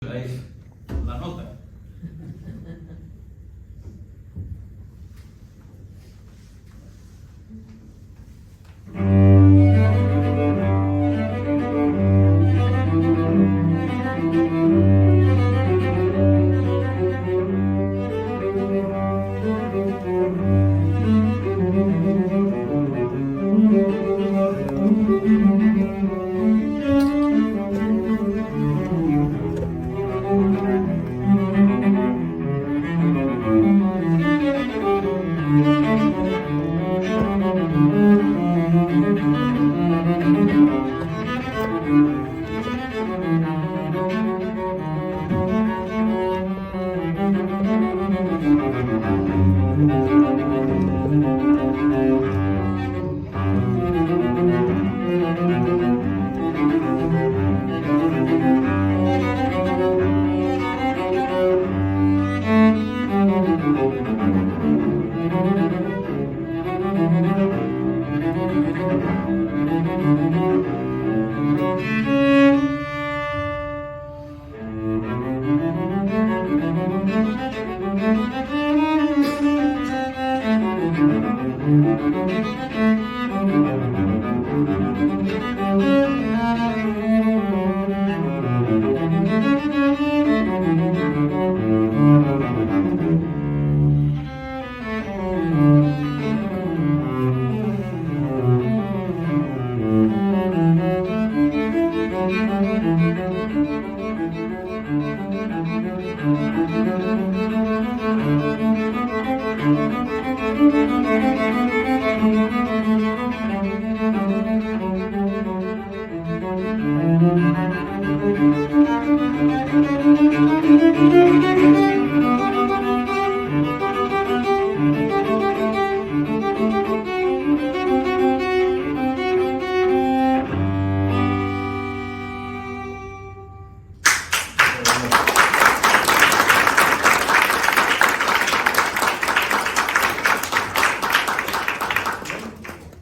dais la nota.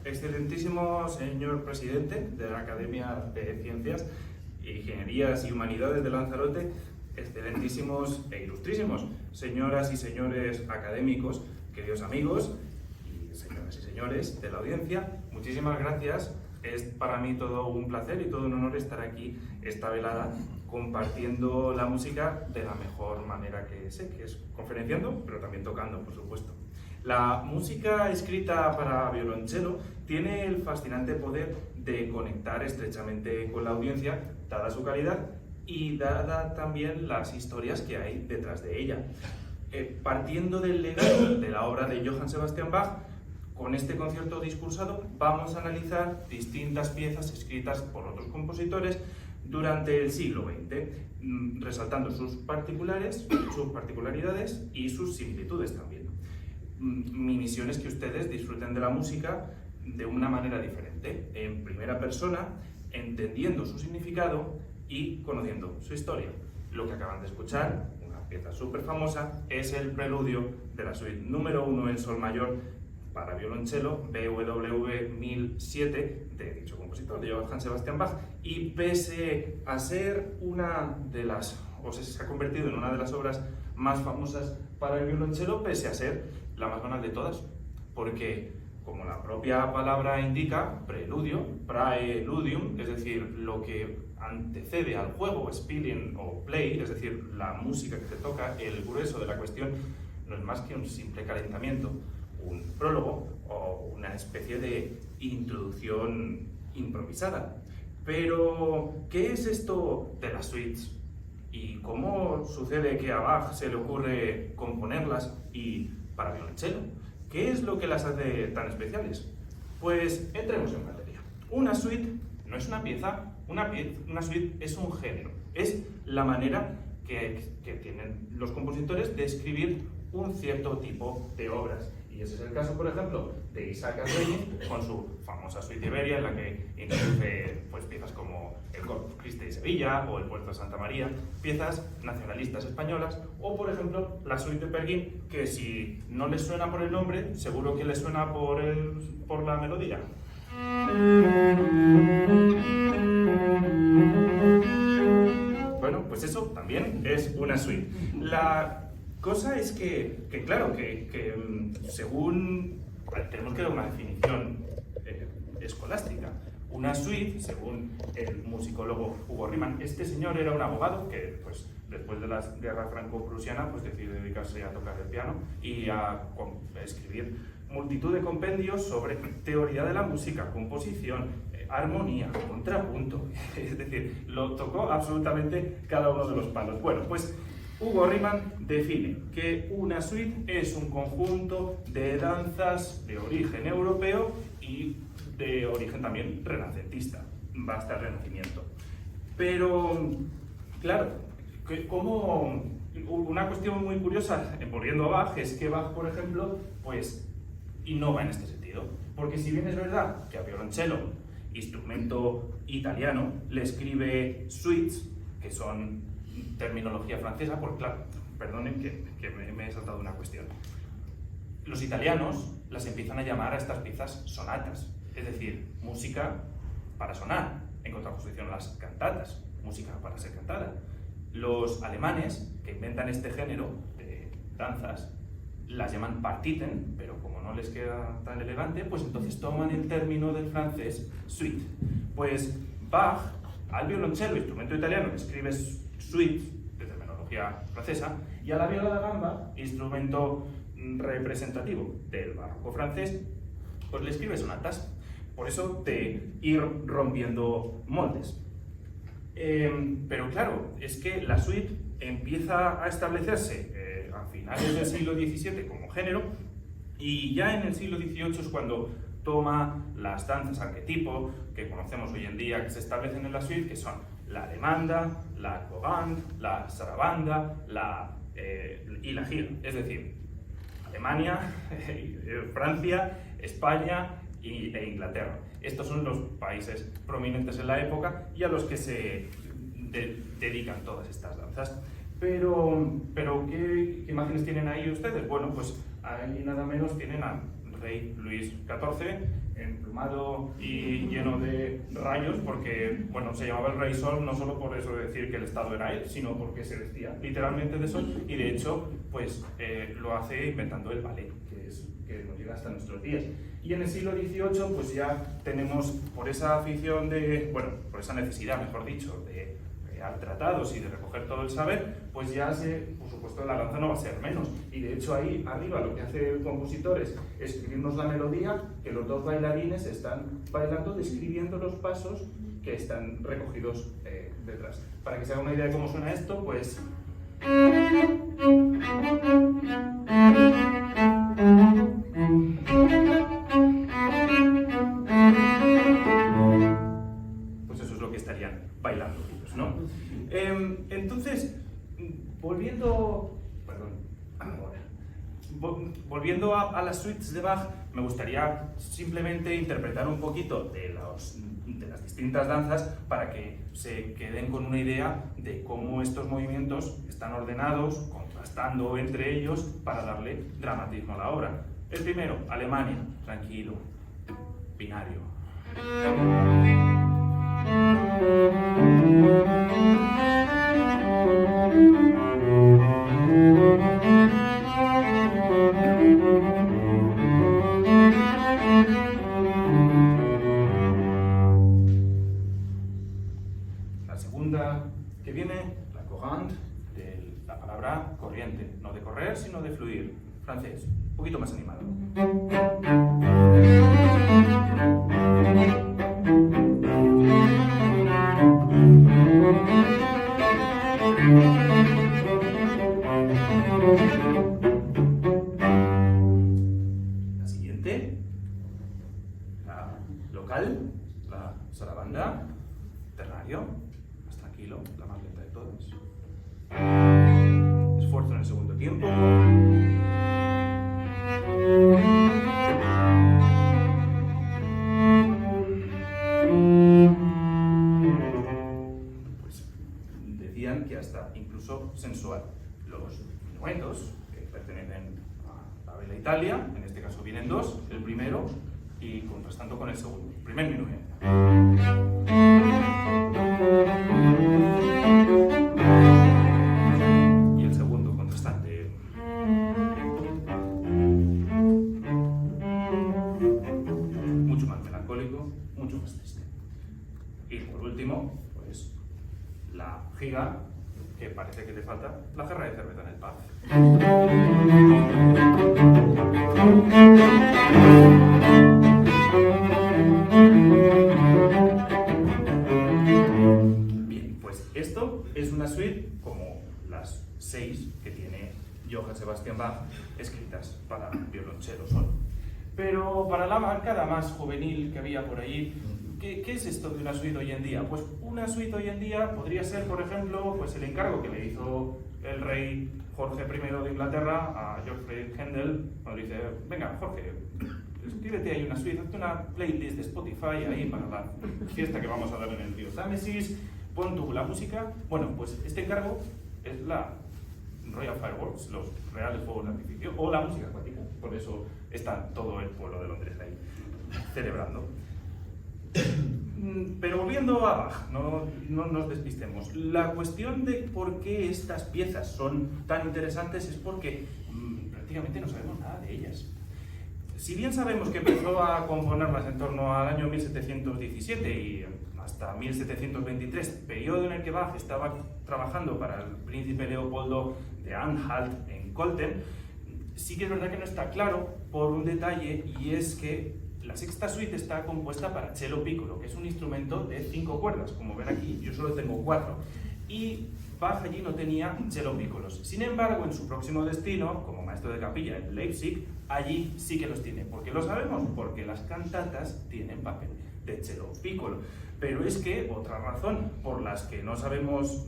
Excelentísimo señor presidente de la Academia de Ciencias, Ingenierías y Humanidades de Lanzarote, excelentísimos e ilustrísimos señoras y señores académicos, queridos amigos y señoras y señores de la audiencia, muchísimas gracias. Es para mí todo un placer y todo un honor estar aquí esta velada compartiendo la música de la mejor manera que sé, que es conferenciando, pero también tocando, por supuesto. La música escrita para violonchelo tiene el fascinante poder de conectar estrechamente con la audiencia, dada su calidad y dada también las historias que hay detrás de ella. Partiendo del legado de la obra de Johann Sebastian Bach, con este concierto discursado vamos a analizar distintas piezas escritas por otros compositores durante el siglo XX, resaltando sus particularidades y sus similitudes también. Mi misión es que ustedes disfruten de la música de una manera diferente, en primera persona, entendiendo su significado y conociendo su historia. Lo que acaban de escuchar, una pieza súper famosa, es el preludio de la suite número 1 en sol mayor para violonchelo BWV 1007 de dicho compositor, de Johann Sebastian Bach, y pese a ser se ha convertido en una de las obras más famosas para el violonchelo, pese a ser la más banal de todas, porque, como la propia palabra indica, preludio, praeludium, es decir, lo que antecede al juego, spilling o play, es decir, la música que se toca, el grueso de la cuestión, no es más que un simple calentamiento, un prólogo o una especie de introducción improvisada. Pero, ¿qué es esto de las suites? ¿Y cómo sucede que a Bach se le ocurre componerlas y para violonchelo? ¿Qué es lo que las hace tan especiales? Pues entremos en materia. Una suite no es una pieza, una suite es un género, es la manera que tienen los compositores de escribir un cierto tipo de obras. Y ese es el caso, por ejemplo, de Isaac Azueñi con su famosa suite Iberia, en la que introduce piezas como el Corpus Christi de Sevilla o el Puerto de Santa María, piezas nacionalistas españolas, o por ejemplo la suite de Perguín, que si no les suena por el nombre, seguro que les suena por la melodía. Bueno, pues eso también es una suite. La cosa es que claro, según... tenemos que dar una definición escolástica. Una suite, según el musicólogo Hugo Riemann, este señor era un abogado que, pues, después de la guerra franco-prusiana, pues decide dedicarse a tocar el piano y a escribir multitud de compendios sobre teoría de la música, composición, armonía, contrapunto. Es decir, lo tocó absolutamente cada uno de los palos. Bueno, pues Hugo Riemann define que una suite es un conjunto de danzas de origen europeo y de origen también renacentista, hasta el Renacimiento. Pero, claro, como una cuestión muy curiosa, volviendo a Bach, es que Bach, por ejemplo, pues innova en este sentido. Porque si bien es verdad que a violonchelo, instrumento italiano, le escribe suites, que son terminología francesa, porque claro, perdonen que me he saltado una cuestión. Los italianos las empiezan a llamar a estas piezas sonatas, es decir, música para sonar, en contraposición a las cantatas, música para ser cantada. Los alemanes, que inventan este género de danzas, las llaman Partiten, pero como no les queda tan elegante, pues entonces toman el término del francés suite. Pues Bach, al violonchelo, instrumento italiano, le escribe suite, de terminología francesa, y a la viola da gamba, instrumento representativo del barroco francés, pues le escribe sonatas. Por eso de ir rompiendo moldes. Pero claro, es que la suite empieza a establecerse a finales del siglo XVII como género, y ya en el siglo XVIII es cuando toma las danzas arquetipo que conocemos hoy en día, que se establecen en la suite, que son la alemanda, la cogante, la sarabanda y la gira. Es decir, Alemania, Francia, España e Inglaterra. Estos son los países prominentes en la época y a los que se dedican todas estas danzas. Pero ¿qué imágenes tienen ahí ustedes? Bueno, pues ahí nada menos tienen al rey Luis XIV, emplumado y lleno de rayos, porque, bueno, se llamaba el Rey Sol no solo por eso de decir que el Estado era él, sino porque se vestía literalmente de sol, y de hecho, pues lo hace inventando el ballet, que nos llega hasta nuestros días. Y en el siglo XVIII, pues ya tenemos, por esa afición por esa necesidad, mejor dicho, de crear tratados y de recoger todo el saber, pues ya por supuesto, la danza no va a ser menos. Y de hecho ahí arriba lo que hace el compositor es escribirnos la melodía, que los dos bailarines están bailando, describiendo los pasos que están recogidos detrás. Para que se haga una idea de cómo suena esto, pues... pues eso es lo que estarían bailando ellos, ¿no? Entonces, volviendo a las suites de Bach, me gustaría simplemente interpretar un poquito de las distintas danzas para que se queden con una idea de cómo estos movimientos están ordenados, contrastando entre ellos para darle dramatismo a la obra. El primero, Alemania, tranquilo, binario. La segunda que viene, la courante, de la palabra corriente, no de correr, sino de fluir, francés, un poquito más animado. La siguiente, la local, la sarabanda, ternario, más tranquilo, la más lenta de todas. Esfuerzo en el segundo tiempo. Pues decían que hasta incluso sensual. Los minuetos, que pertenecen a la Bella Italia, en este caso vienen dos, el primero y contrastando con el segundo. Primer minueto. parece que le falta la jarra de cerveza en el pub. Bien, pues esto es una suite como las 6 que tiene Johann Sebastian Bach escritas para violonchelo solo. Pero para la bancada más juvenil que había por ahí, ¿qué es esto de una suite hoy en día? Pues una suite hoy en día podría ser, por ejemplo, pues el encargo que le hizo el rey Jorge I de Inglaterra a George Frederick Händel, cuando le dice, venga, Jorge, escríbete ahí una suite, hazte una playlist de Spotify ahí para la fiesta que vamos a dar en el río Támesis, pon tú la música. Bueno, pues este encargo es la Royal Fireworks, los reales fuegos de artificio, o la música acuática, por eso está todo el pueblo de Londres ahí celebrando. Pero volviendo a Bach, no nos despistemos. La cuestión de por qué estas piezas son tan interesantes es porque prácticamente no sabemos nada de ellas. Si bien sabemos que empezó a componerlas en torno al año 1717 y hasta 1723, periodo en el que Bach estaba trabajando para el príncipe Leopoldo de Anhalt en Köln, sí que es verdad que no está claro por un detalle, y es que la sexta suite está compuesta para cello piccolo, que es un instrumento de 5 cuerdas. Como ven aquí, yo solo tengo 4. Y Bach allí no tenía cello piccolos. Sin embargo, en su próximo destino, como maestro de capilla en Leipzig, allí sí que los tiene. ¿Por qué lo sabemos? Porque las cantatas tienen papel de cello piccolo. Pero es que otra razón por las que no sabemos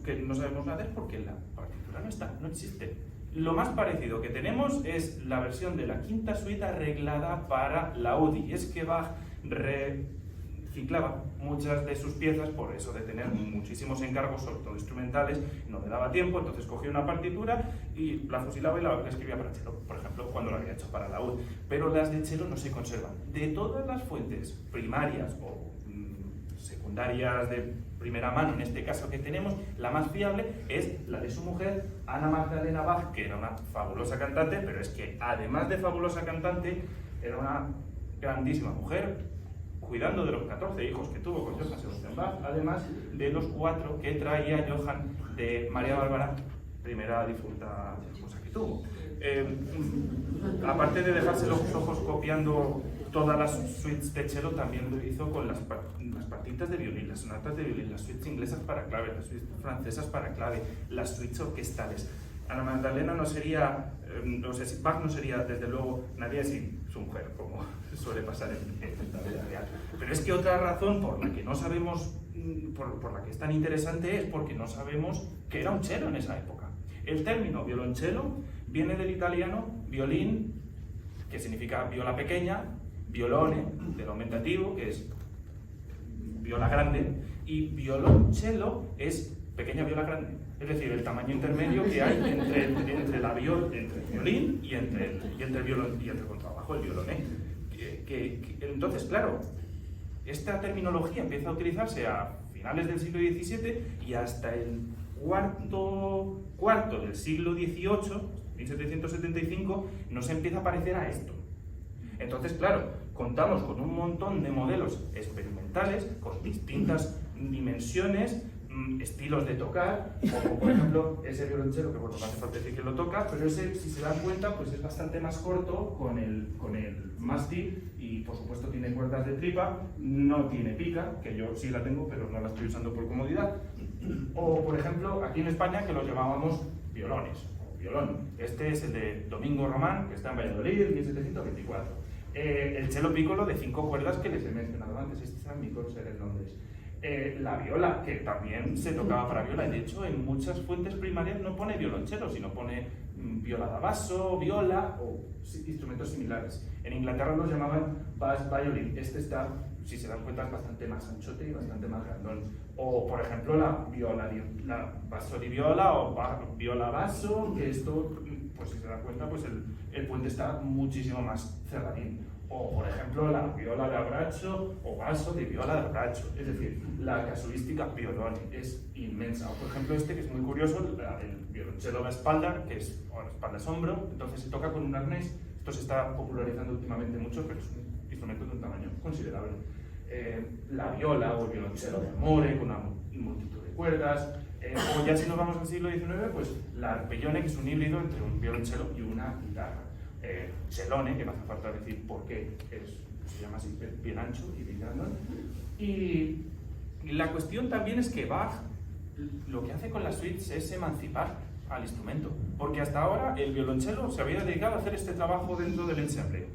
nada es porque la partitura no está, no existe. Lo más parecido que tenemos es la versión de la quinta suite arreglada para laúd, y es que Bach reciclaba muchas de sus piezas, por eso de tener muchísimos encargos, sobre todo instrumentales, no le daba tiempo, entonces cogía una partitura y la fusilaba y la escribía para cello, por ejemplo, cuando lo había hecho para laúd. Pero las de cello no se conservan. De todas las fuentes primarias o secundarias de primera mano, en este caso que tenemos, la más fiable es la de su mujer, Anna Magdalena Bach, que era una fabulosa cantante, pero es que además de fabulosa cantante, era una grandísima mujer, cuidando de los 14 hijos que tuvo con Johann Sebastian Bach, además de los 4 que traía Johann de María Bárbara, primera difunta esposa que tuvo. Aparte de dejarse los ojos copiando todas las suites de cello, también lo hizo con las partitas de violín, las sonatas de violín, las suites inglesas para clave, las suites francesas para clave, las suites orquestales. Ana Magdalena no sería, Bach no sería desde luego nadie sin su mujer, como suele pasar en la vida real. Pero es que otra razón por la que no sabemos, por la que es tan interesante, es porque no sabemos qué era un cello en esa época. El término violoncello viene del italiano violín, que significa viola pequeña, violone, del aumentativo, que es viola grande, y violoncello es pequeña viola grande, es decir, el tamaño intermedio que hay entre el violín y entre el contrabajo, el violone. Entonces, claro, esta terminología empieza a utilizarse a finales del siglo XVII y hasta el cuarto del siglo XVIII, 1775, nos empieza a parecer a esto. Entonces, claro, contamos con un montón de modelos experimentales con distintas dimensiones, estilos de tocar, como por ejemplo ese violonchelo, que bueno, no hace falta decir que lo toca, pero ese, si se dan cuenta, pues es bastante más corto con el mástil y por supuesto tiene cuerdas de tripa, no tiene pica, que yo sí la tengo, pero no la estoy usando por comodidad. O por ejemplo, aquí en España, que los llamábamos violones, o violón. Este es el de Domingo Román, que está en Valladolid, en 1724. El cello piccolo de 5 cuerdas que les he mencionado antes, este está en mi corser en Londres. La viola, que también se tocaba para viola, y de hecho en muchas fuentes primarias no pone violonchelo, sino pone viola da basso, viola o instrumentos similares. En Inglaterra los llamaban bass violin. Este está, si se dan cuenta, es bastante más anchote y bastante más grandón. O por ejemplo la basso di viola o viola basso, que esto, pues si se dan cuenta, pues el puente está muchísimo más cerradín. O, por ejemplo, la viola de braccio o basso de viola de braccio. Es decir, la casuística violone es inmensa. O, por ejemplo, este que es muy curioso, el violonchelo de espalda, que es espalda es hombro, entonces se toca con un arnés. Esto se está popularizando últimamente mucho, pero es un instrumento de un tamaño considerable. La viola o el violonchelo de amore, con una multitud de cuerdas. O ya si nos vamos al siglo XIX, pues la arpeggione, que es un híbrido entre un violonchelo y una guitarra. Celone, que no hace falta decir por qué, se llama así, bien ancho y bien grandón. Y la cuestión también es que Bach lo que hace con las suites es emancipar al instrumento, porque hasta ahora el violonchelo se había dedicado a hacer este trabajo dentro del ensemble.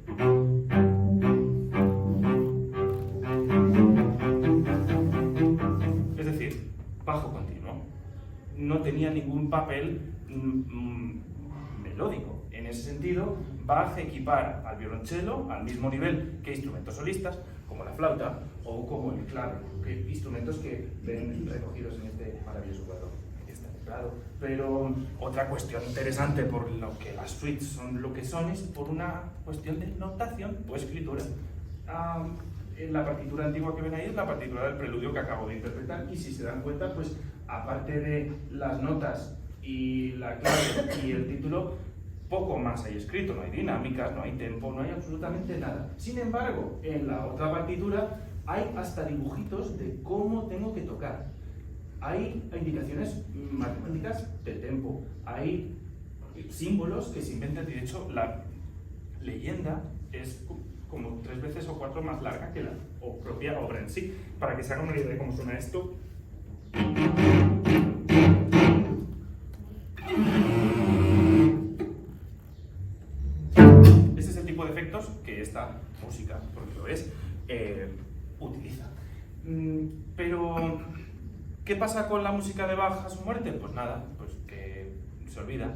Es decir, bajo continuo. No tenía ningún papel melódico. En ese sentido, Bach equipara al violonchelo al mismo nivel que instrumentos solistas, como la flauta o como el clave, que instrumentos que ven recogidos en este maravilloso cuadro. Aquí está el teclado. Pero otra cuestión interesante por lo que las suites son lo que son es por una cuestión de notación o escritura. En la partitura antigua que ven ahí es la partitura del preludio que acabo de interpretar, y si se dan cuenta, pues aparte de las notas y la clave y el título, poco más hay escrito, no hay dinámicas, no hay tempo, no hay absolutamente nada. Sin embargo, en la otra partitura hay hasta dibujitos de cómo tengo que tocar. Hay indicaciones matemáticas de tempo, hay símbolos que se inventan. De hecho, la leyenda es como 3 veces o 4 más larga que la propia obra en sí. Para que se hagan una idea de cómo suena esto. Ese es el tipo de efectos que esta música, porque lo es, utiliza. Pero, ¿qué pasa con la música de Bach a su muerte? Pues nada, pues que se olvida.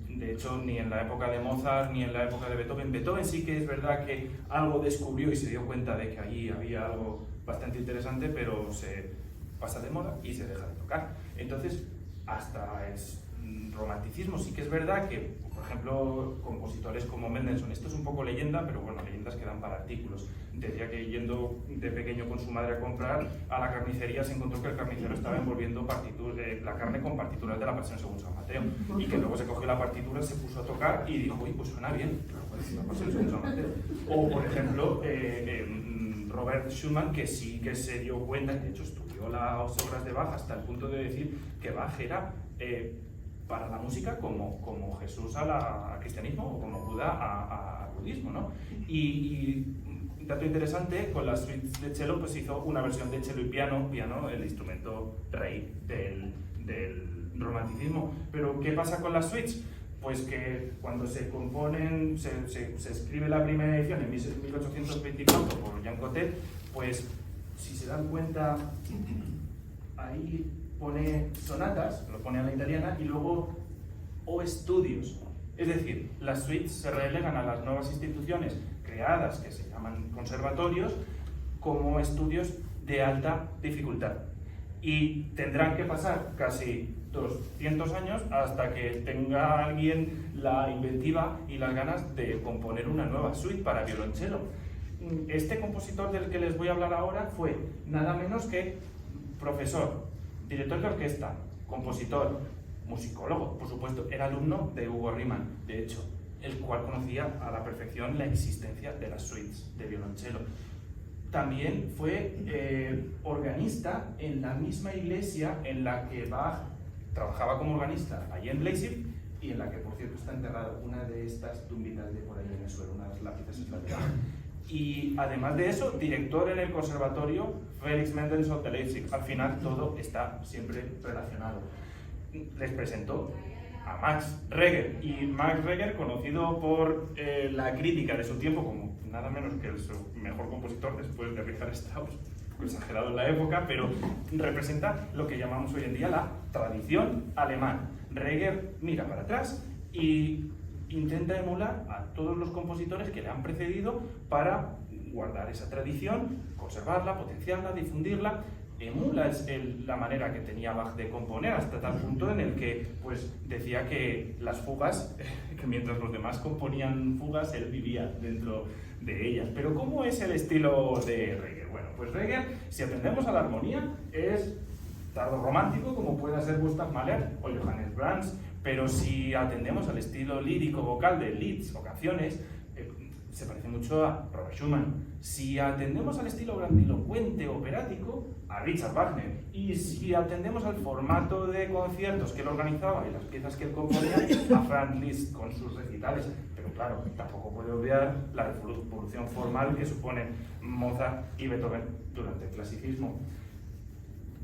De hecho, ni en la época de Mozart, ni en la época de Beethoven. Beethoven sí que es verdad que algo descubrió y se dio cuenta de que allí había algo bastante interesante, pero se pasa de moda y se deja de tocar. Entonces, hasta es romanticismo. Sí que es verdad que, por ejemplo, compositores como Mendelssohn, esto es un poco leyenda, pero bueno, leyendas que dan para artículos. Decía que yendo de pequeño con su madre a comprar a la carnicería, se encontró que el carnicero estaba envolviendo la carne con partituras de la Pasión según San Mateo, y que luego se cogió la partitura, se puso a tocar y dijo, uy, pues suena bien, la Pasión según San Mateo. O, por ejemplo, Robert Schumann, que sí que se dio cuenta, de hecho estudió las obras de Bach hasta el punto de decir que Bach era para la música como Jesús al cristianismo o como Buda al budismo, ¿no? Y dato interesante, con las suites de cello pues hizo una versión de cello y piano, el instrumento rey del romanticismo. Pero ¿qué pasa con las suites? Pues que cuando se componen, se escribe la primera edición en 1824 por Jean Cocteau, pues si se dan cuenta, ahí pone sonatas, lo pone a la italiana, y luego o estudios. Es decir, las suites se relegan a las nuevas instituciones creadas, que se llaman conservatorios, como estudios de alta dificultad. Y tendrán que pasar casi 200 años hasta que tenga alguien la inventiva y las ganas de componer una nueva suite para violonchelo. Este compositor del que les voy a hablar ahora fue nada menos que profesor, director de orquesta, compositor, musicólogo, por supuesto, era alumno de Hugo Riemann, de hecho, el cual conocía a la perfección la existencia de las suites de violonchelo. También fue organista en la misma iglesia en la que Bach trabajaba como organista, allí en Leipzig, y en la que, por cierto, está enterrado una de estas tumbitas de por ahí en el suelo, una de las lápices en la de Bach. Y además de eso, director en el conservatorio Felix Mendelssohn de Leipzig. Al final todo está siempre relacionado. Les presentó a Max Reger, y Max Reger, conocido por la crítica de su tiempo como nada menos que el mejor compositor después de Richard Strauss, exagerado en la época, pero representa lo que llamamos hoy en día la tradición alemana. Reger mira para atrás y intenta emular a todos los compositores que le han precedido para guardar esa tradición, conservarla, potenciarla, difundirla. Emula la manera que tenía Bach de componer, hasta tal punto en el que pues, decía que las fugas, que mientras los demás componían fugas, él vivía dentro de ellas. Pero ¿cómo es el estilo de Reger? Bueno, pues Reger, si atendemos a la armonía, es tardo romántico, como pueda ser Gustav Mahler o Johannes Brahms, pero si atendemos al estilo lírico vocal de lieds o canciones, se parece mucho a Robert Schumann. Si atendemos al estilo grandilocuente operático, a Richard Wagner. Y si atendemos al formato de conciertos que él organizaba y las piezas que él componía, a Franz Liszt con sus recitales. Pero claro, tampoco puede obviar la revolución formal que suponen Mozart y Beethoven durante el clasicismo.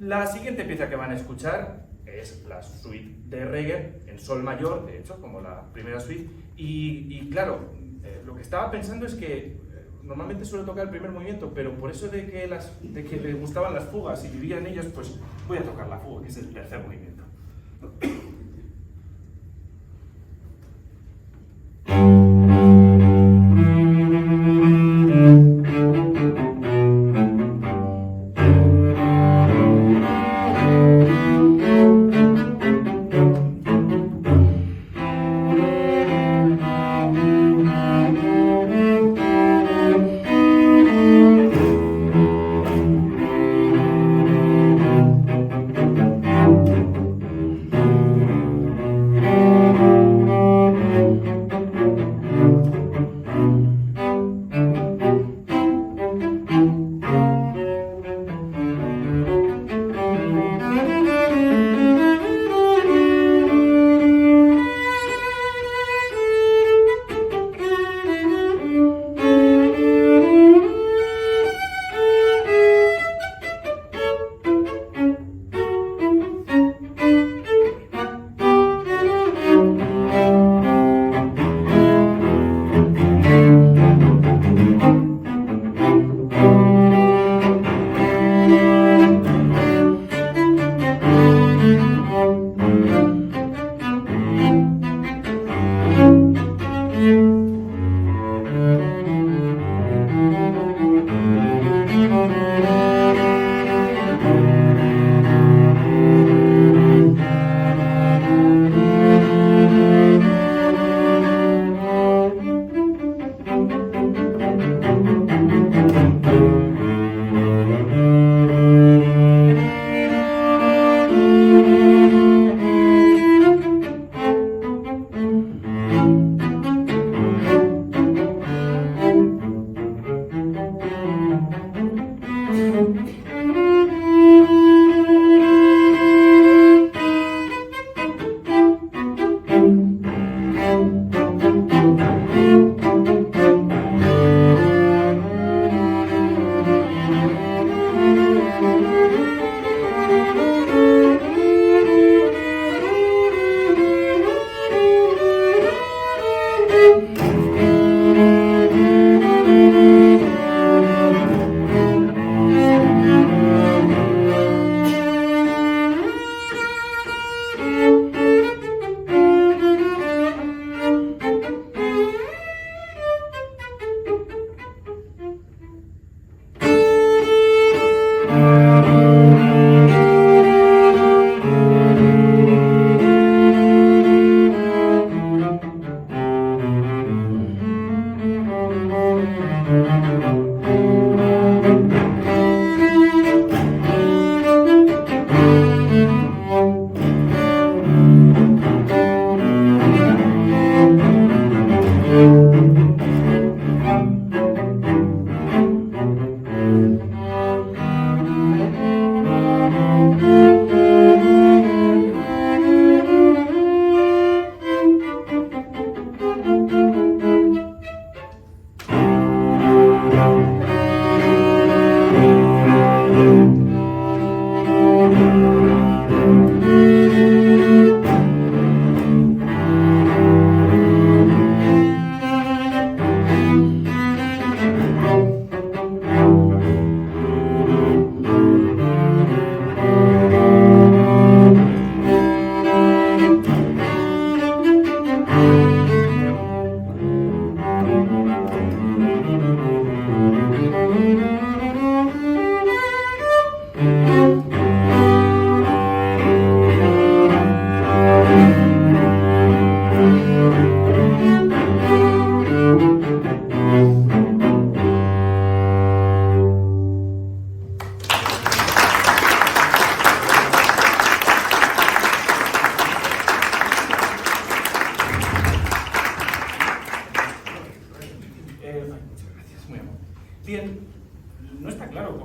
La siguiente pieza que van a escuchar es la suite de Reger en sol mayor, de hecho, como la primera suite. Y claro, lo que estaba pensando es que normalmente suelo tocar el primer movimiento, pero por eso de que le gustaban las fugas y vivía en ellas, pues voy a tocar la fuga, que es el tercer movimiento.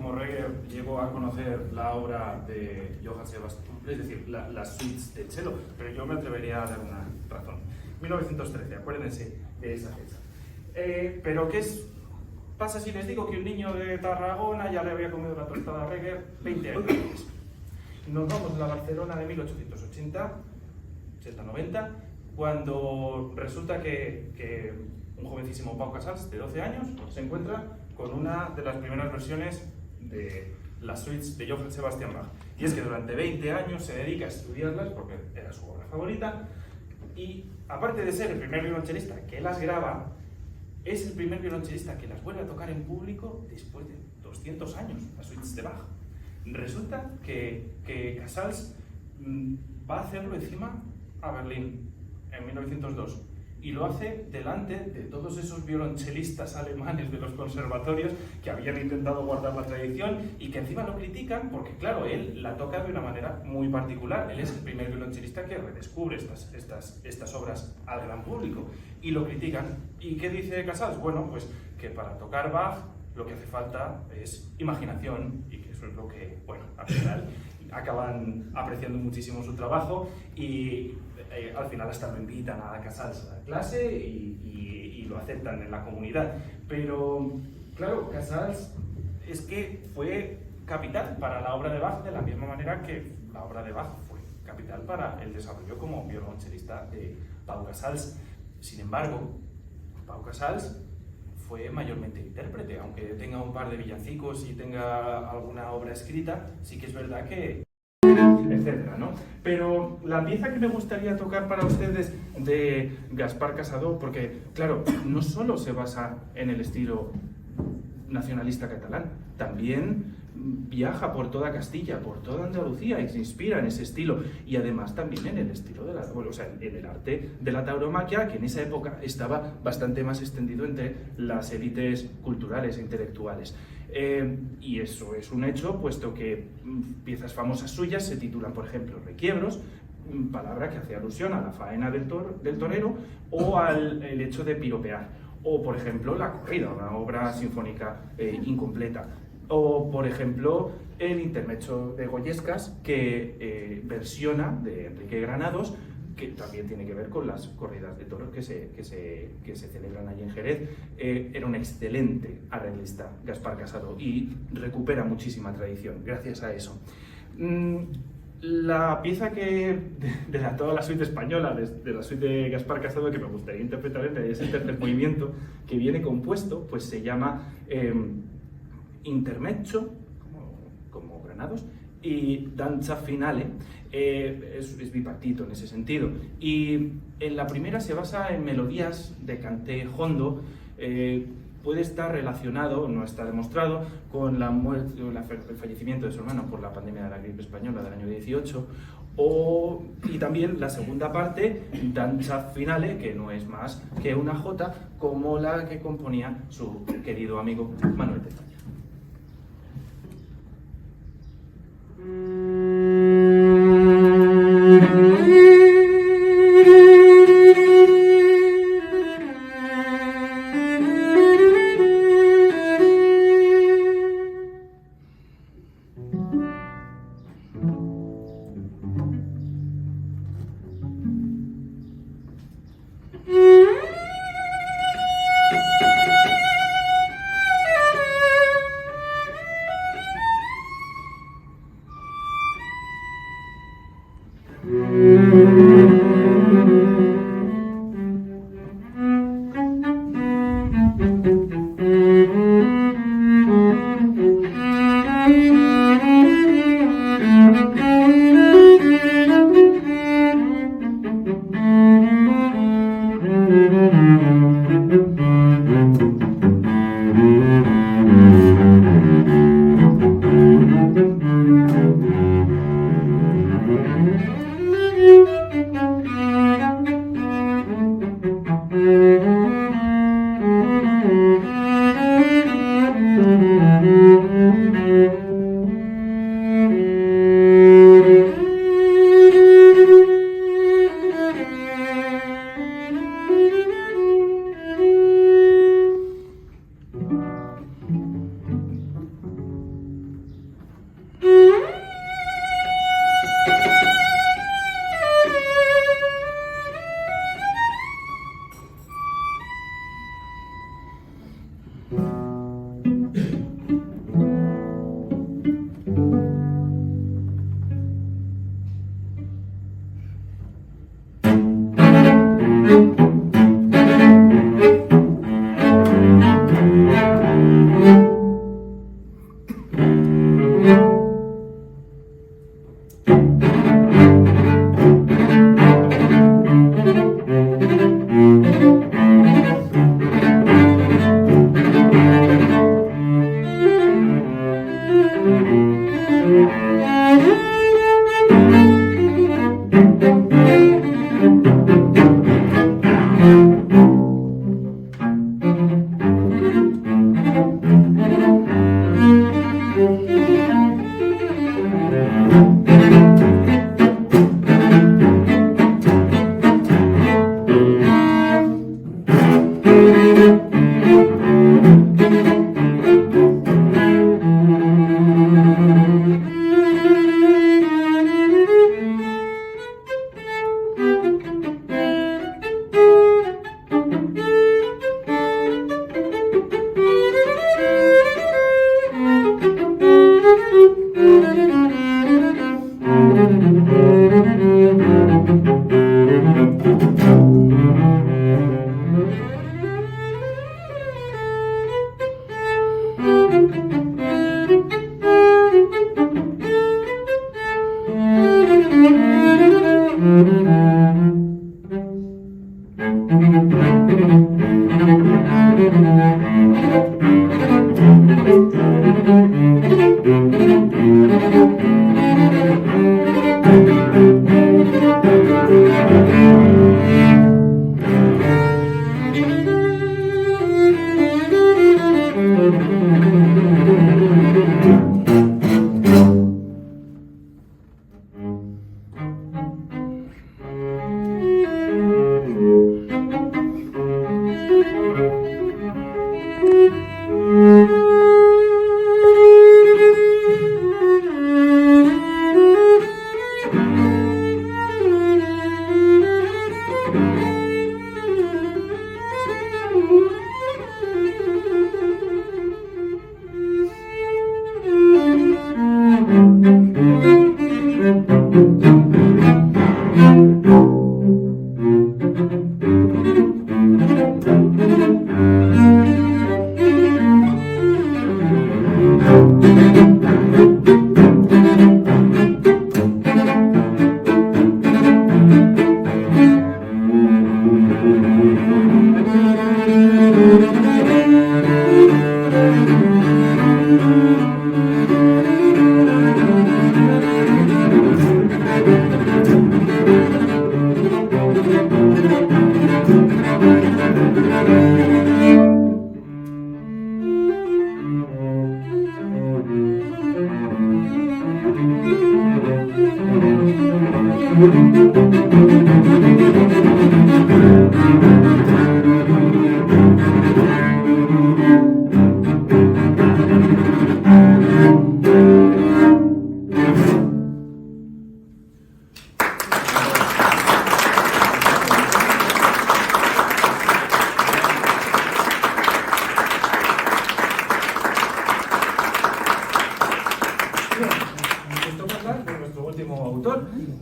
como Reger llego a conocer la obra de Johann Sebastian, es decir, las suites de cello, pero yo me atrevería a dar una razón. 1913, acuérdense de esa fecha. Pero ¿qué pasa si les digo que un niño de Tarragona ya le había comido la tostada a Reger 20 años después? Nos vamos a la Barcelona de 1880, 80-90, cuando resulta que un jovencísimo Pau Casals, de 12 años, se encuentra con una de las primeras versiones de las suites de Johann Sebastian Bach. Y es que durante 20 años se dedica a estudiarlas porque era su obra favorita, y aparte de ser el primer violonchelista que las graba, es el primer violonchelista que las vuelve a tocar en público después de 200 años, las suites de Bach. Resulta que Casals va a hacerlo encima a Berlín en 1902 y lo hace delante de todos esos violonchelistas alemanes de los conservatorios que habían intentado guardar la tradición y que encima lo critican porque, claro, él la toca de una manera muy particular. Él es el primer violonchelista que redescubre estas obras al gran público y lo critican. ¿Y qué dice Casals? Bueno, pues que para tocar Bach lo que hace falta es imaginación y que eso es lo que, bueno, al final acaban apreciando muchísimo su trabajo y al final hasta lo invitan a Casals a la clase y lo aceptan en la comunidad. Pero, claro, Casals es que fue capital para la obra de Bach de la misma manera que la obra de Bach fue capital para el desarrollo como violonchelista de Pau Casals. Sin embargo, Pau Casals fue mayormente intérprete, aunque tenga un par de villancicos y tenga alguna obra escrita, sí que es verdad que etcétera, ¿no? Pero la pieza que me gustaría tocar para ustedes de Gaspar Casado, porque, claro, no solo se basa en el estilo nacionalista catalán, también viaja por toda Castilla, por toda Andalucía y se inspira en ese estilo y además también en el estilo de en el arte de la tauromaquia, que en esa época estaba bastante más extendido entre las élites culturales e intelectuales. Y eso es un hecho, puesto que piezas famosas suyas se titulan, por ejemplo, Requiebros, palabra que hace alusión a la faena del torero o al el hecho de piropear, o por ejemplo La corrida, una obra sinfónica incompleta, o por ejemplo el intermezzo de Goyescas que versiona de Enrique Granados, que también tiene que ver con las corridas de toros que se celebran allí en Jerez. Era un excelente arreglista, Gaspar Casado, y recupera muchísima tradición gracias a eso. La pieza de toda la suite española, de la suite de Gaspar Casado, que me gustaría interpretar en ese tercer movimiento que viene compuesto, pues se llama Intermezzo, como Granados, y Danza Finale. Es bipartito en ese sentido, y en la primera se basa en melodías de cante hondo. Puede estar relacionado, no está demostrado, con la muerte o el fallecimiento de su hermano por la pandemia de la gripe española del año 18, y también la segunda parte, Danza Finale, que no es más que una jota como la que componía su querido amigo Manuel Pestaña.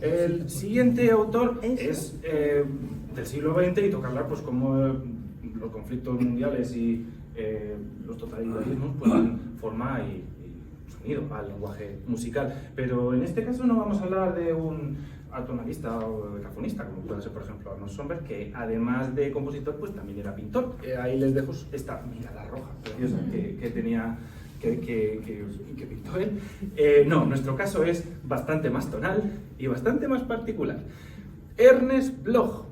El siguiente autor es del siglo XX y toca hablar pues cómo los conflictos mundiales y los totalitarismos pues dan forma y sonido al lenguaje musical. Pero en este caso no vamos a hablar de un atonalista o decafonista, como puede ser por ejemplo Arnold Schoenberg, que además de compositor pues también era pintor. Ahí les dejo esta mirada roja preciosa que tenía que pintó él. No, nuestro caso es bastante más tonal y bastante más particular. Ernest Bloch.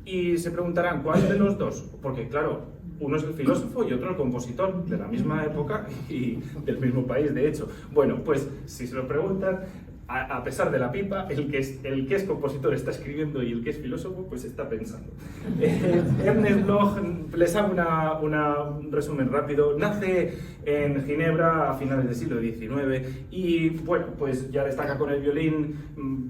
Y se preguntarán, ¿cuál de los dos? Porque claro, uno es el filósofo y otro el compositor, de la misma época y del mismo país, de hecho. Bueno, pues si se lo preguntan, a pesar de la pipa, el que es compositor está escribiendo y el que es filósofo pues está pensando. Ernest Bloch, les hago un resumen rápido. Nace en Ginebra a finales del siglo XIX y bueno, pues ya destaca con el violín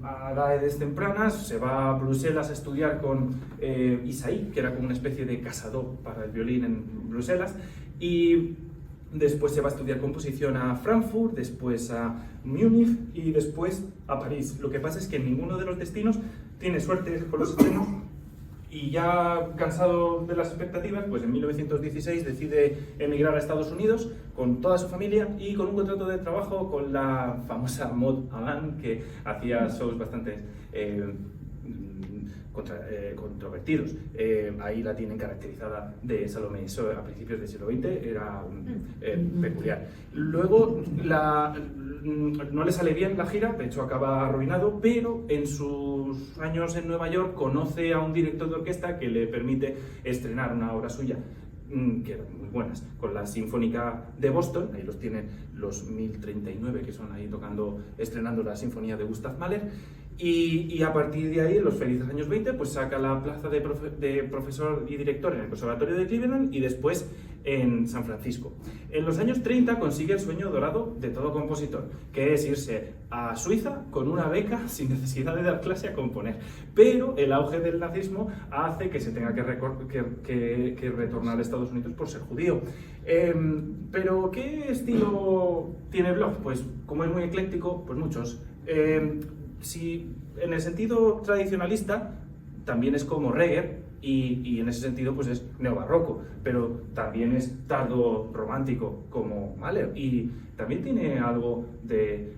a edades tempranas. Se va a Bruselas a estudiar con Isaïe, que era como una especie de casado para el violín en Bruselas, y después se va a estudiar composición a Frankfurt, después a Múnich y después a París. Lo que pasa es que ninguno de los destinos tiene suerte con los estrenos y ya cansado de las expectativas, pues en 1916 decide emigrar a Estados Unidos con toda su familia y con un contrato de trabajo con la famosa Maud Allan, que hacía shows bastante controvertidos. Ahí la tienen caracterizada de Salomé. Eso a principios del siglo XX era peculiar. Luego no le sale bien la gira, de hecho acaba arruinado, pero en sus años en Nueva York conoce a un director de orquesta que le permite estrenar una obra suya, que eran muy buenas, con la Sinfónica de Boston. Ahí los tienen los 1039 que son ahí estrenando la Sinfonía de Gustav Mahler. Y a partir de ahí, en los felices años 20, pues saca la plaza de profesor y director en el Conservatorio de Cleveland y después en San Francisco. En los años 30 consigue el sueño dorado de todo compositor, que es irse a Suiza con una beca sin necesidad de dar clase a componer. Pero el auge del nazismo hace que se tenga que retornar a Estados Unidos por ser judío. Pero ¿qué estilo tiene Bloch? Pues como es muy ecléctico, pues muchos. Si en el sentido tradicionalista, también es como reggae y en ese sentido pues es neobarroco, pero también es tardo romántico como Mahler y también tiene algo de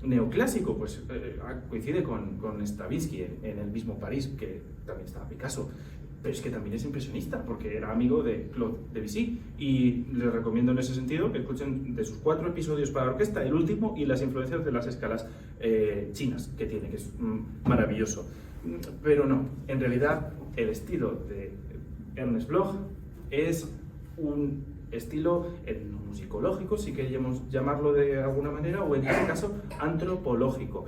neoclásico, pues coincide con Stravinsky en el mismo París, que también estaba Picasso. Pero es que también es impresionista, porque era amigo de Claude Debussy, y les recomiendo en ese sentido que escuchen de sus 4 episodios para orquesta, el último, y las influencias de las escalas chinas que tiene, que es maravilloso. Pero no, en realidad el estilo de Ernest Bloch es un estilo etnomusicológico, si queríamos llamarlo de alguna manera, o en este caso antropológico.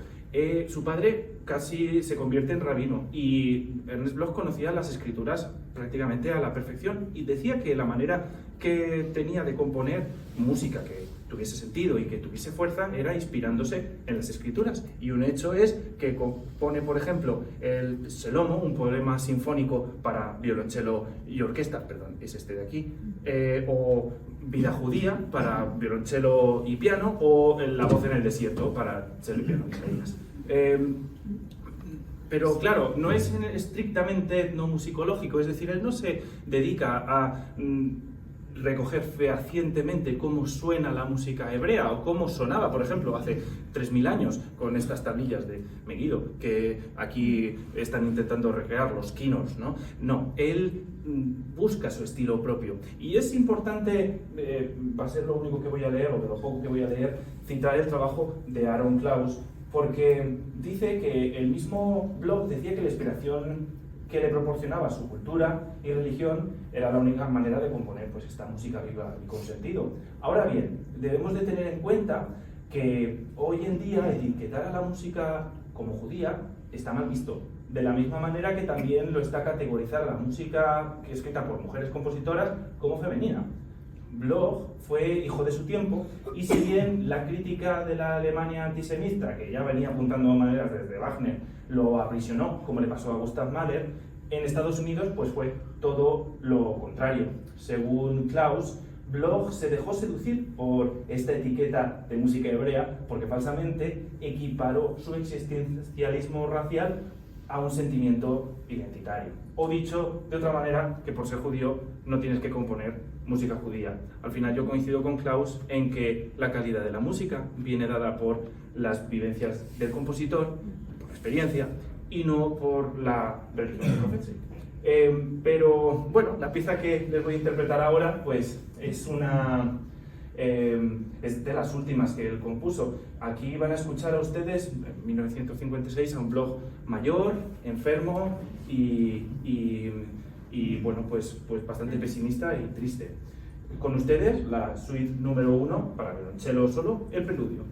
Su padre casi se convierte en rabino y Ernest Bloch conocía las escrituras prácticamente a la perfección y decía que la manera que tenía de componer música que tuviese sentido y que tuviese fuerza era inspirándose en las escrituras. Y un hecho es que compone, por ejemplo, el Selomo, un poema sinfónico para violonchelo y orquesta, perdón, es este de aquí, o Vida judía para violonchelo y piano, o La voz en el desierto para cello y piano, pero claro, no es estrictamente etnomusicológico, es decir, él no se dedica a recoger fehacientemente cómo suena la música hebrea o cómo sonaba, por ejemplo, hace 3000 años con estas tablillas de Megiddo que aquí están intentando recrear los quinos, ¿no? No, él busca su estilo propio. Y es importante, va a ser lo único que voy a leer, o de lo poco que voy a leer, citar el trabajo de Aaron Klaus, porque dice que el mismo Bloch decía que la inspiración que le proporcionaba su cultura y religión era la única manera de componer pues, esta música viva y con sentido. Ahora bien, debemos de tener en cuenta que hoy en día etiquetar a la música como judía está mal visto, de la misma manera que también lo está categorizar la música que es escrita por mujeres compositoras como femenina. Bloch fue hijo de su tiempo y si bien la crítica de la Alemania antisemita, que ya venía apuntando maneras desde Wagner, lo aprisionó, como le pasó a Gustav Mahler, en Estados Unidos pues fue todo lo contrario. Según Klaus, Bloch se dejó seducir por esta etiqueta de música hebrea porque falsamente equiparó su existencialismo racial a un sentimiento identitario. O dicho de otra manera, que por ser judío no tienes que componer música judía. Al final yo coincido con Klaus en que la calidad de la música viene dada por las vivencias del compositor, por experiencia, y no por la religión del profeta. Pero bueno, la pieza que les voy a interpretar ahora pues es es de las últimas que él compuso. Aquí van a escuchar a ustedes en 1956 a un Bloch mayor, enfermo y bueno, pues bastante pesimista y triste. Con ustedes la suite número 1 para violonchelo solo, el preludio.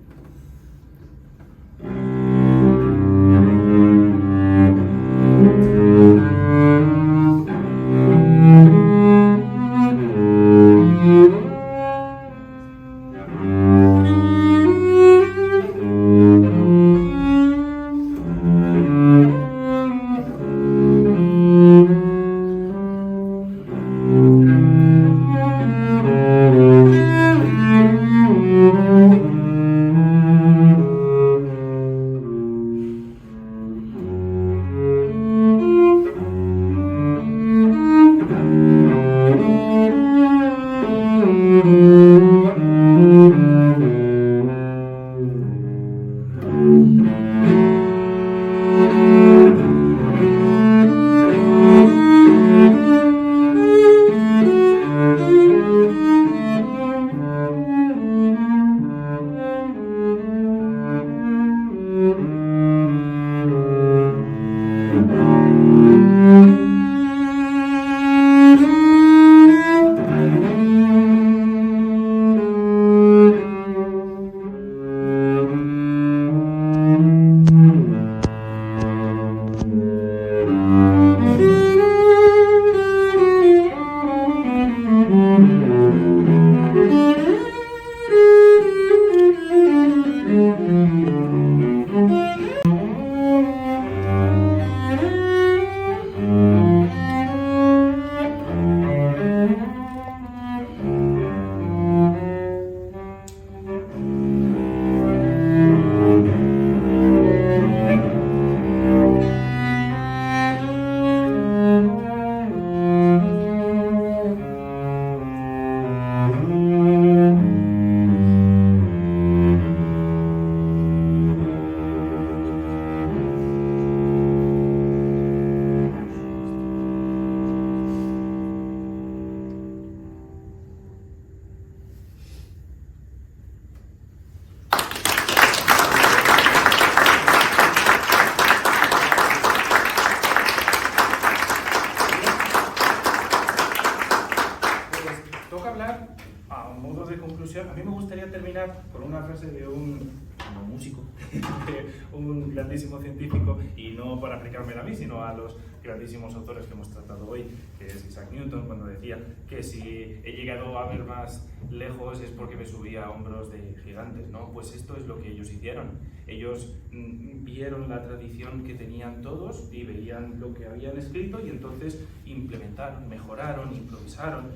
conclusión, a mí me gustaría terminar con una frase de un músico, de un grandísimo científico, y no para aplicármela a mí, sino a los grandísimos autores que hemos tratado hoy, que es Isaac Newton, cuando decía que si he llegado a ver más lejos es porque me subía a hombros de gigantes, ¿no? Pues esto es lo que ellos hicieron. Ellos vieron la tradición que tenían todos y veían lo que habían escrito y entonces implementaron, mejoraron, improvisaron,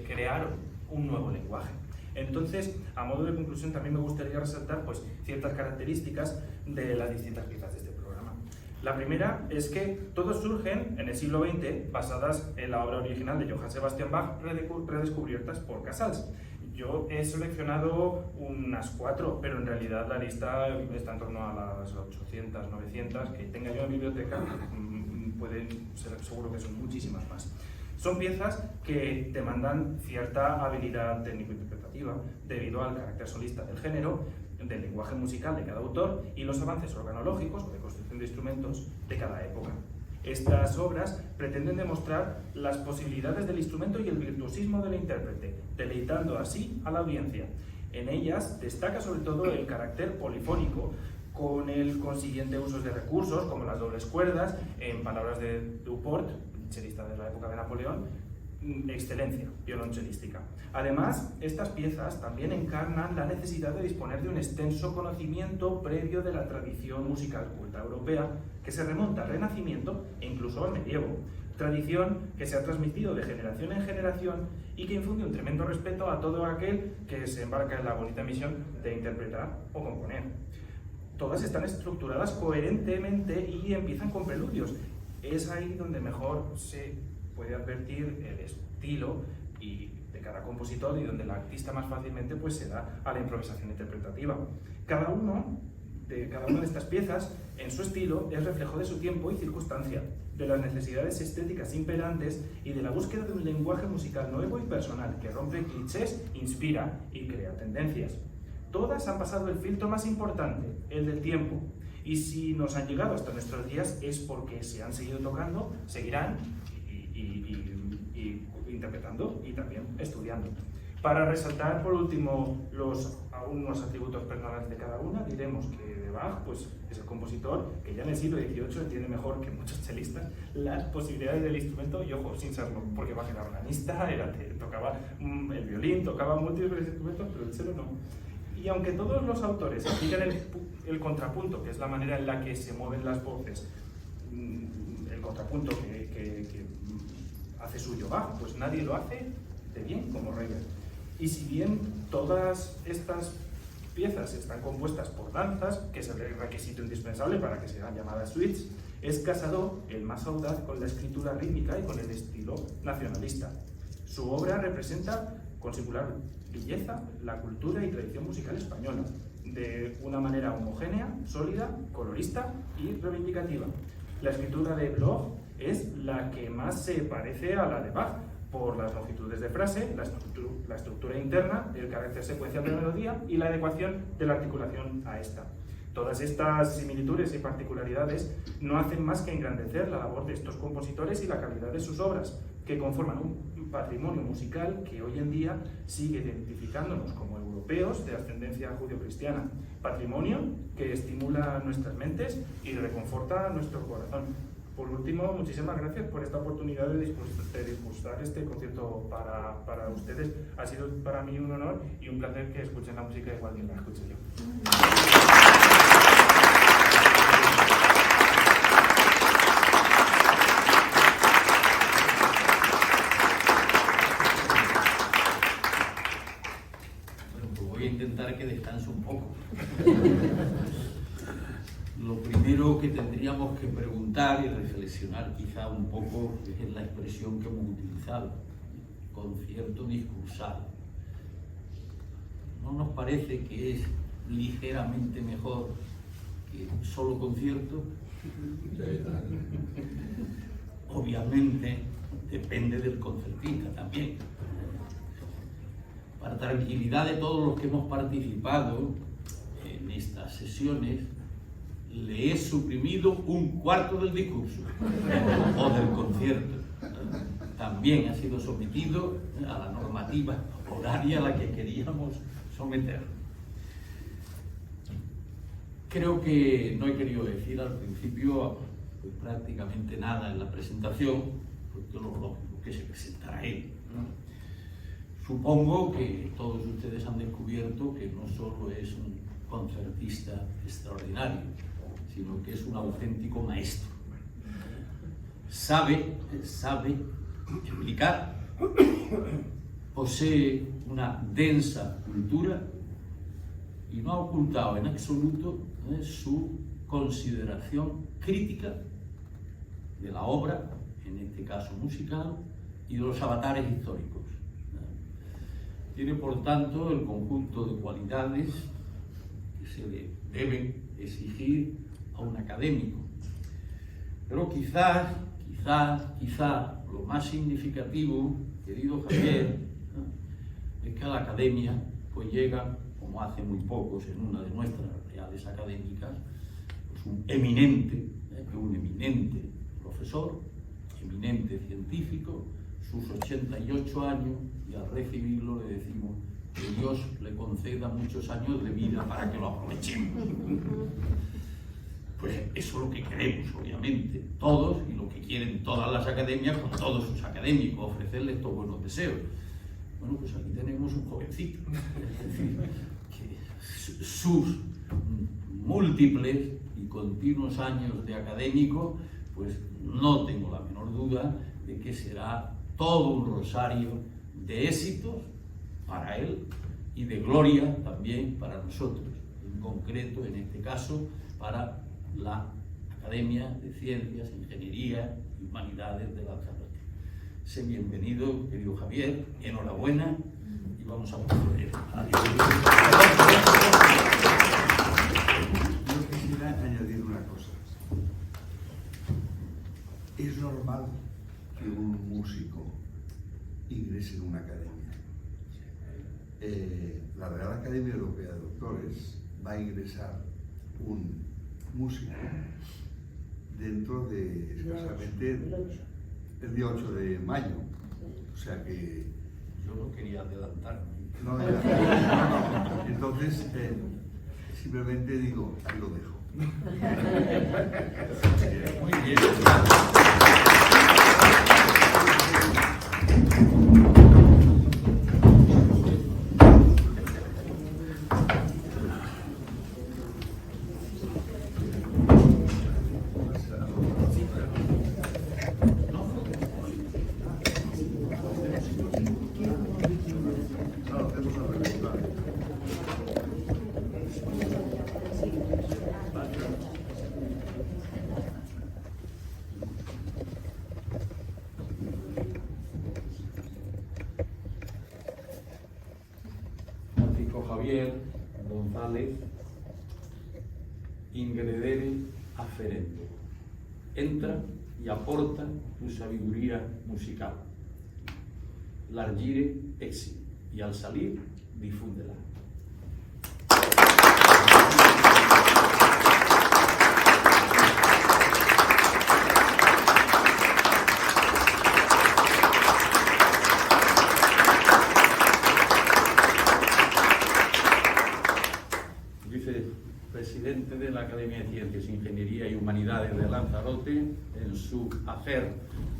crearon un nuevo lenguaje. Entonces, a modo de conclusión, también me gustaría resaltar pues, ciertas características de las distintas piezas de este programa. La primera es que todos surgen en el siglo XX basadas en la obra original de Johann Sebastian Bach, redescubiertas por Casals. Yo he seleccionado unas 4, pero en realidad la lista está en torno a las 800, 900 que tenga yo en la biblioteca, pueden ser, seguro que son muchísimas más. Son piezas que demandan cierta habilidad técnico-interpretativa debido al carácter solista del género, del lenguaje musical de cada autor y los avances organológicos o de construcción de instrumentos de cada época. Estas obras pretenden demostrar las posibilidades del instrumento y el virtuosismo del intérprete, deleitando así a la audiencia. En ellas destaca sobre todo el carácter polifónico, con el consiguiente uso de recursos como las dobles cuerdas, en palabras de Duport, chelista de la época de Napoleón, excelencia violonchelística. Además, estas piezas también encarnan la necesidad de disponer de un extenso conocimiento previo de la tradición musical culta europea, que se remonta al Renacimiento e incluso al medievo, tradición que se ha transmitido de generación en generación y que infunde un tremendo respeto a todo aquel que se embarca en la bonita misión de interpretar o componer. Todas están estructuradas coherentemente y empiezan con preludios. Es ahí donde mejor se puede advertir el estilo de cada compositor y donde el artista más fácilmente pues, se da a la improvisación interpretativa. Cada una de estas piezas, en su estilo, es reflejo de su tiempo y circunstancia, de las necesidades estéticas imperantes y de la búsqueda de un lenguaje musical nuevo y personal que rompe clichés, inspira y crea tendencias. Todas han pasado el filtro más importante, el del tiempo. Y si nos han llegado hasta nuestros días es porque se han seguido tocando, seguirán y interpretando y también estudiando. Para resaltar por último unos atributos personales de cada una, diremos que de Bach pues, es el compositor que ya en el siglo XVIII entiende mejor que muchos chelistas las posibilidades del instrumento y ojo, sin serlo, porque Bach era organista, tocaba el violín, tocaba múltiples instrumentos, pero el cello no. Y aunque todos los autores aplican el contrapunto, que es la manera en la que se mueven las voces, el contrapunto que hace suyo Bach, pues nadie lo hace de bien como Reger. Y si bien todas estas piezas están compuestas por danzas, que es el requisito indispensable para que sean llamadas suites, es Casado el más audaz con la escritura rítmica y con el estilo nacionalista. Su obra representa con singular belleza la cultura y tradición musical española, de una manera homogénea, sólida, colorista y reivindicativa. La escritura de Bloch es la que más se parece a la de Bach, por las longitudes de frase, la estructura interna, el carácter secuencial de la melodía y la adecuación de la articulación a esta. Todas estas similitudes y particularidades no hacen más que engrandecer la labor de estos compositores y la calidad de sus obras, que conforman un patrimonio musical que hoy en día sigue identificándonos como europeos de ascendencia judio-cristiana. Patrimonio que estimula nuestras mentes y reconforta nuestro corazón. Por último, muchísimas gracias por esta oportunidad de disfrutar este concierto para ustedes. Ha sido para mí un honor y un placer que escuchen la música igual que la escuché yo. Bueno, pues voy a intentar que descanse un poco. Lo primero que tendríamos que preguntar y reflexionar quizá un poco es la expresión que hemos utilizado, concierto discursal. ¿No nos parece que es ligeramente mejor que solo concierto? Obviamente depende del concertista también. Para tranquilidad de todos los que hemos participado en estas sesiones, le he suprimido un cuarto del discurso o del concierto. también ha sido sometido a la normativa horaria a la que queríamos someter. Creo que no he querido decir al principio pues, prácticamente nada en la presentación, porque lo que se presentará él, ¿no? Supongo que todos ustedes han descubierto que no solo es un concertista extraordinario, sino que es un auténtico maestro. Sabe explicar, posee una densa cultura y no ha ocultado en absoluto su consideración crítica de la obra, en este caso musical, y de los avatares históricos. Tiene, por tanto, el conjunto de cualidades que se le deben exigir a un académico. Pero quizá lo más significativo, querido Javier, es que a la academia pues llega, como hace muy pocos en una de nuestras reales académicas, pues un eminente profesor, eminente científico, sus 88 años, y al recibirlo le decimos que Dios le conceda muchos años de vida para que lo aprovechemos. Pues eso es lo que queremos, obviamente, todos, y lo que quieren todas las academias con todos sus académicos, ofrecerles estos buenos deseos. Bueno, pues aquí tenemos un jovencito, es decir, que sus múltiples y continuos años de académico, pues no tengo la menor duda de que será todo un rosario de éxitos para él y de gloria también para nosotros, en concreto, en este caso, para la Academia de Ciencias, Ingeniería y Humanidades de Lanzarote. Sé bienvenido, querido Javier, enhorabuena y vamos a proceder. Yo quisiera añadir una cosa. Es normal que un músico ingrese en una academia. La Real Academia Europea de Doctores va a ingresar un músico dentro de escasamente el día 8 de mayo. O sea que... Yo no quería adelantarme. No. Entonces, simplemente digo, ahí lo dejo. Muy bien. Javier González ingredere aferendo. Entra y aporta tu sabiduría musical. Largire exi, y al salir difúndela. Presidente de la Academia de Ciencias, Ingeniería y Humanidades de Lanzarote, en su hacer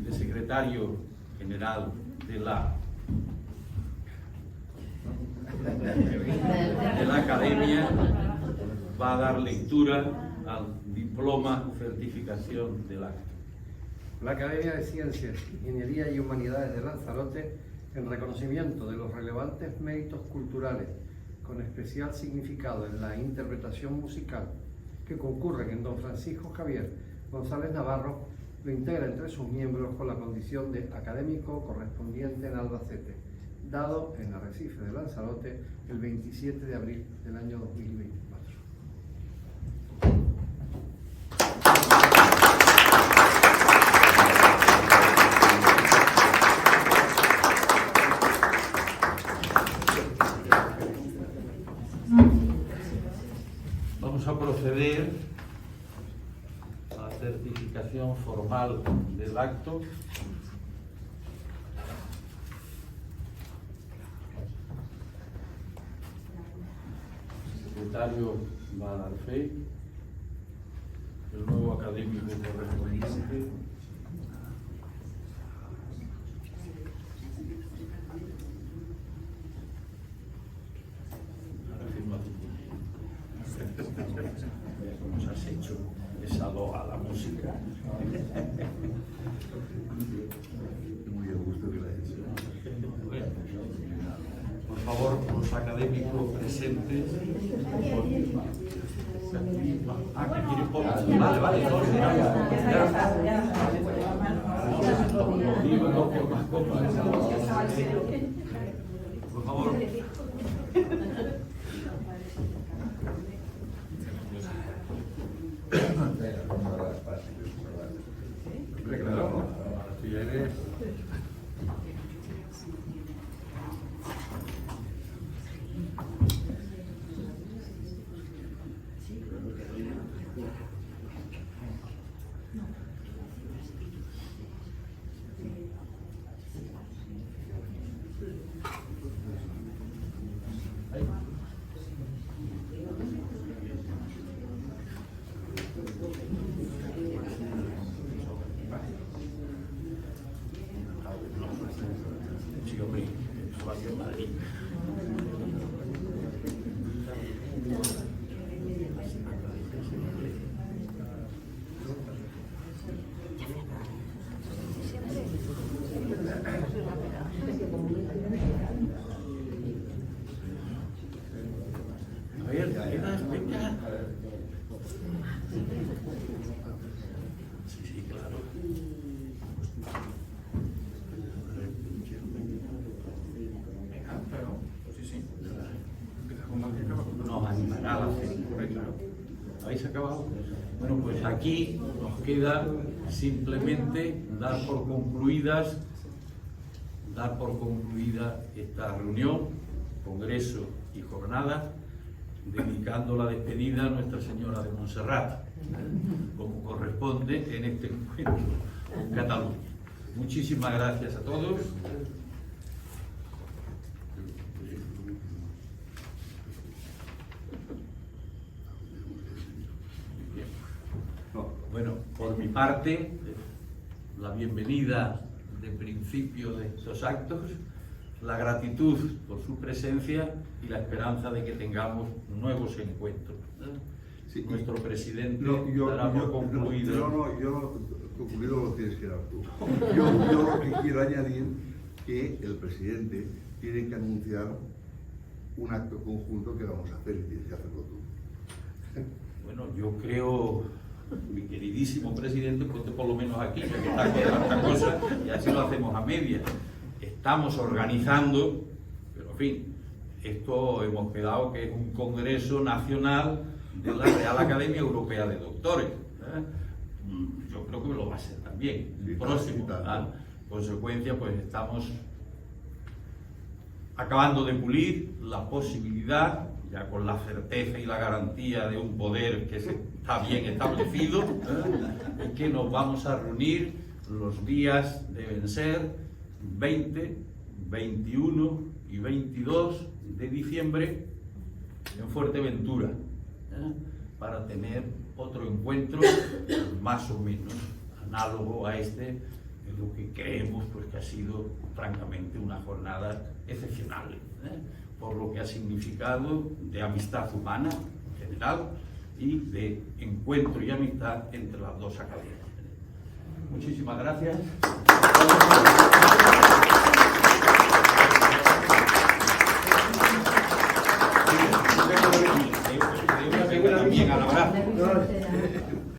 de secretario general de la Academia, va a dar lectura al diploma certificación del acto. La Academia de Ciencias, Ingeniería y Humanidades de Lanzarote, en reconocimiento de los relevantes méritos culturales con especial significado en la interpretación musical que concurren en don Francisco Javier González Navarro, lo integra entre sus miembros con la condición de académico correspondiente en Albacete, dado en Arrecife de Lanzarote el 27 de abril del año 2024. Vamos a proceder a la certificación formal del acto. secretario va a dar fe, el nuevo académico correspondiente. Ahora firma tu ¿Cómo se has hecho esa loa a la música? Muy a gusto que la he hecho. Por favor, los académicos presentes. Ah, que quieren poner. Vale, los libros por más copas. Por favor. Claro, si eres... Sí, hombre, eso va a ser Madrid. A ver, venga. Sí, claro. Nos animará la fe. ¿Habéis acabado? Bueno, pues aquí nos queda simplemente dar por concluida esta reunión, congreso y jornada, dedicando la despedida a Nuestra Señora de Montserrat, como corresponde en este encuentro con Cataluña. Muchísimas gracias a todos. Bueno, por mi parte, la bienvenida de principio de estos actos, la gratitud por su presencia y la esperanza de que tengamos nuevos encuentros. Sí, Nuestro presidente yo dará por concluido. Yo concluido lo tienes que dar tú. Yo lo que quiero añadir que el presidente tiene que anunciar un acto conjunto que vamos a hacer y tienes que hacerlo tú. Bueno, yo creo, mi queridísimo presidente, que usted por lo menos aquí, ya que está con tanta cosa, y así lo hacemos a media. Estamos organizando, pero en fin, esto hemos quedado que es un congreso nacional de la Real Academia Europea de Doctores. Yo creo que lo va a ser también, Sí, próximo. sí, En consecuencia, pues estamos acabando de pulir la posibilidad, ya con la certeza y la garantía de un poder que está bien establecido, y que nos vamos a reunir los días, deben ser 20, 21 y 22 de diciembre en Fuerteventura, para tener otro encuentro más o menos análogo a este, en lo que creemos pues, que ha sido francamente una jornada excepcional, por lo que ha significado de amistad humana en general y de encuentro y amistad entre las dos academias. Muchísimas gracias.